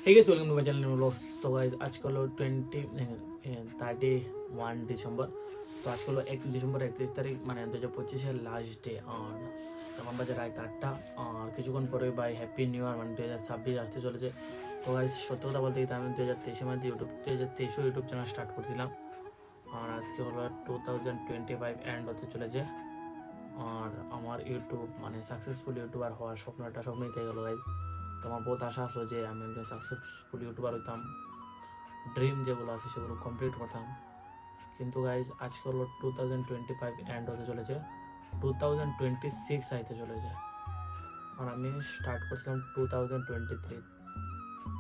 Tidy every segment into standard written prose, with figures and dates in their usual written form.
Hey guys, welcome to my channel Vlogs. तो guys आज कल 31 ডিসেম্বর। তো আজকে হলো 31 তারিখ মানে 2025 লাস্ট ডে। আর এখন বাজে রাত 8টা। আর কিছুক্ষণ পরে ভাই হ্যাপি নিউ ইয়ার মানে 2026 আসতে চলেছে। তো গাইজ সত্য কথা বলতে গেলে আমি 2023 মধ্যে 2023 ইউটিউব চ্যানেল স্টার্ট করছিলাম। আর আজকে হলো 2025 এন্ড হতে চলেছে। আর আমার ইউটিউব মানে সাকসেসফুল ইউটিউবার হওয়ার স্বপ্নটা স্বপ্নই থেকে গেলো গাইজ। তো আমার বহুত আশা আসলো যে আমি একজন সাকসেসফুল ইউটিউবার হইতাম, ড্রিম যেগুলো আছে সেগুলো কমপ্লিট করতাম। কিন্তু গাইজ আজকে হলো 2025 এন্ড হতে চলেছে, 2026 আইতে চলেছে। আর আমি স্টার্ট করছিলাম 2023।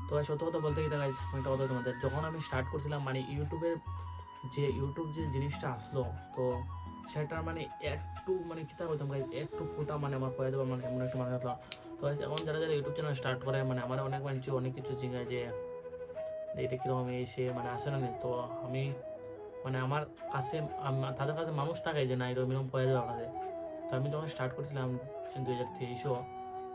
তো গাইজ সত্য কথা বলতে গেলে গাইজ একটা কথা তোমাদের, যখন আমি স্টার্ট করছিলাম মানে ইউটিউব যে জিনিসটা আসলো, তো সেটার মানে একটু মানে কিতা বলতাম গাইজ, একটু ফোটা মানে আমার কয়ে দেবো মানে এমন একটু মানে হতো। তো এখন যারা যারা ইউটিউব চ্যানেল স্টার্ট করে মানে আমার অনেক মানুষ অনেক কিছু জিজ্ঞাসা যে এটা কীরকম এসে মানে আসে না। তো আমি মানে আমার কাছে তাদের কাছে মানুষ থাকে যে না এরকম কয়ে দেওয়ার কাছে। তো আমি যখন স্টার্ট করছিলাম 2023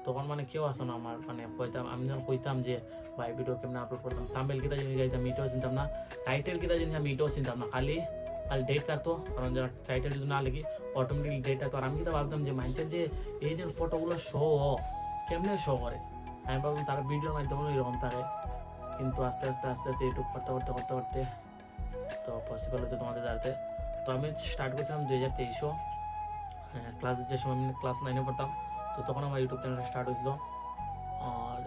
তখন মানে কেউ আসতো না আমার মানে কইতাম, আমি যখন কইতাম যে ভাই ভিডিও কেমন আপলোড করতাম, থাম্বনেল কিতা জিনিস গাইতাম আমি এটাও চিনতাম না, টাইটেল কিতা জিনিস আমি এটাও চিনতাম না, খালি ডেট থাকতো। কারণ যারা টাইটেল যদি না লিখি অটোমেটিক ডেট থাকতো। আর আমি কিতা ভাবতাম যে মানুষের যে এই যে ফটোগুলো শো কেমনে শো করে, আমি ভাবতাম তারা ভিডিওর মাধ্যমে এরকম থাকে। কিন্তু আস্তে আস্তে আস্তে আস্তে ইউটিউব করতে করতে করতে করতে তো পসিবল হচ্ছে তোমাদের দাঁড়াতে। তো আমি স্টার্ট করছিলাম 2023 ক্লাস, যে সময় আমি ক্লাস 9-এ পড়তাম। তো তখন আমার ইউটিউব চ্যানেলটা স্টার্ট হয়েছিল। আর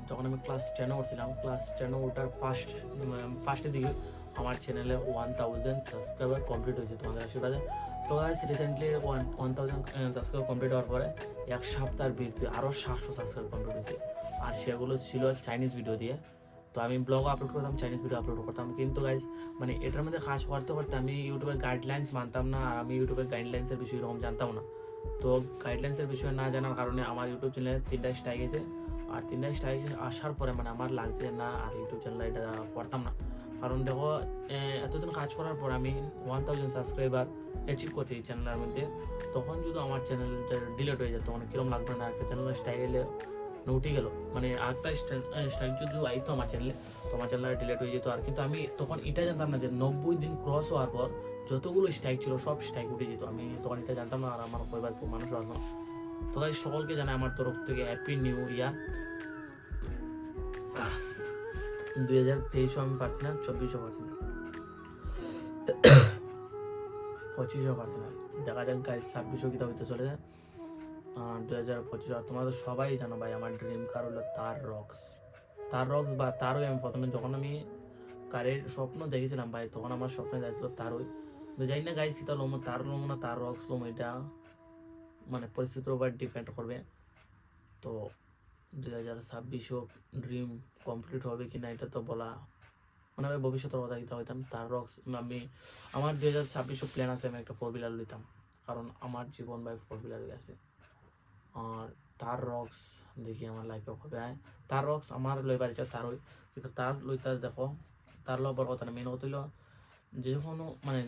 যখন আমি ক্লাস 10-এ উঠছিলাম, ক্লাস 10-এ ওঠার ফার্স্টের দিকে আমার চ্যানেলে 1000 সাবস্ক্রাইবার কমপ্লিট হয়েছে তোমাদের আশীর্বাদে। তো গাইস রিসেন্টলি 1000 সাবস্ক্রাইবার কমপ্লিট হওয়ার পরে এক সপ্তাহের ভিতরে আরও 700 সাবস্ক্রাইবার কমপ্লিট হয়েছে। আর সেগুলো ছিল চাইনিজ ভিডিও দিয়ে। তো আমি ব্লগ আপলোড করতাম, চাইনিজ ভিডিও আপলোড করতাম। কিন্তু গাইজ মানে এটার মধ্যে কাজ করতে করতে আমি ইউটিউবের গাইডলাইন্স মানতাম না, আর আমি ইউটিউবের গাইডলাইন্সের বিষয়ে এরকম জানতাম না। তো গাইডলাইন্সের বিষয়ে না জানার কারণে আমার ইউটিউব চ্যানেলে 3টা স্ট্রাইক গেছে। আর 3টা স্ট্রাইক আসার পরে মানে আমার লাগছে না আর ইউটিউব চ্যানেল এটা করতাম না। কারণ দেখো এতদিন কাজ করার পর আমি 1000 সাবস্ক্রাইবার অ্যাচিভ করছি এই চ্যানেলের মধ্যে। তখন যদি আমার চ্যানেল ডিলিট হয়ে যেত মানে কিরম লাগবে না, একটা চ্যানেলের স্টাইলে উঠে গেল মানে আরেকটা স্ট্রাইক যদি আইতো আমার চ্যানেলে, তো আমার চ্যানেল ডিলিট হয়ে যেত। আর কিন্তু আমি তখন এটা জানতাম না যে 90 দিন ক্রস হওয়ার পর যতগুলো স্ট্রাইক ছিল সব স্ট্রাইক উঠে যেত। আমি তখন এটা জানতাম না, আর আমার পরিবার মানুষ আসলো। তো তাই সকলকে জানাই আমার তরফ থেকে হ্যাপি নিউ ইয়ার। 2023 আমি পারছি না, 24 পারছি না, 25 পারছি না। দেখা যাক গাইজ 26 কিতা হইতে চলে যায়। 2025 তোমরা তো সবাই জানো ভাই আমার ড্রিম কার হলো তার রক্স বা তারই। আমি প্রথমে যখন আমি কারের স্বপ্ন দেখেছিলাম ভাই, তখন আমার স্বপ্নে যাচ্ছিল তারই। তো জানি না গাইজ কিতা লোম, তার লোম না তার রক্স লোম, এটা মানে পরিস্থিতির উপর ডিপেন্ড করবে। তো 2026 ড্রিম কমপ্লিট হবে কি না এটা তো বলা মানে আমি ভবিষ্যতের কথা দিতে হইতাম। তার রক্স আমি আমার 2026 প্ল্যান আছে, আমি একটা 4 হুইলার লইতাম, কারণ আমার জীবন ভাই 4 হুইলার হয়ে আছে। আর তার রক্স দেখি আমার লাইফে হবে আয়, তার রক্স আমার লইবার ইচ্ছা তার হই। কিন্তু তার লইতে দেখো তার লবার কথা না, মেন কথা হইল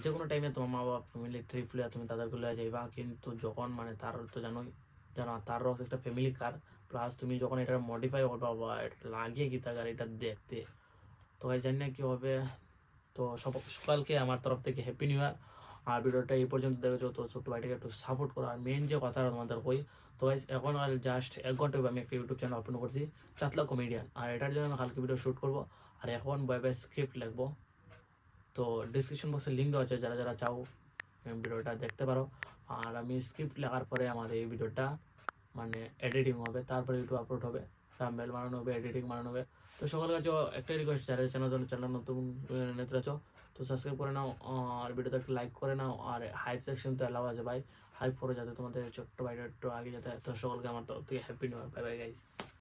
যে কোনো টাইমে তোমার মা বাবা ফ্যামিলি ট্রিপ লইয়া তুমি তাদেরকে লইয়া যাইবা। কিন্তু যখন মানে তার তো জানো তার রক্স একটা ফ্যামিলি কার, প্লাস তুমি যখন এটা মডিফাই করবা বা এটা লাগিয়ে গীতা গাড়িটা দেখতে, তো জানি না কী হবে। তো সকালকে আমার তরফ থেকে হ্যাপি নিউ ইয়ার। আর ভিডিওটা এই পর্যন্ত দেখেছো তো ছোট্ট ভাইটাকে একটু সাপোর্ট করো। আর মেন যে কথাটা তোমাদের কই, তো গাইস এখন আর জাস্ট 1 ঘন্টা আমি একটা ইউটিউব চ্যানেল ওপেন করছি, চাতলা কমেডিয়ান। আর এটার জন্য আমি কালকে ভিডিও শ্যুট করবো, আর এখন বাই স্ক্রিপ্ট লিখবো। তো ডিসক্রিপশন বক্সে লিঙ্ক দেওয়া আছে, যারা যারা চাও ভিডিওটা দেখতে পারো। আর আমি স্ক্রিপ্ট লেখার পরে আমার এই ভিডিওটা মানে এডিটিং হবে, তারপরে ইউটিউব আপলোড হবে, থাম্বনেল বানানো হবে, এডিটিং বানানো হবে। তো সকলের কাছে একটা রিকোয়েস্ট, যারা চ্যানেল নতুন নেত্র আছো তো সাবস্ক্রাইব করে নাও, আর ভিডিওতে একটা লাইক করে নাও। আর হাইপ সেকশন তো অ্যালাউ আছে ভাই, হাইপ করে যাতে তোমাদের ছোট্ট ভাইটা একটু আগে যেতে। তো সকলকে আমার তরফ থেকে happy new year, bye bye guys.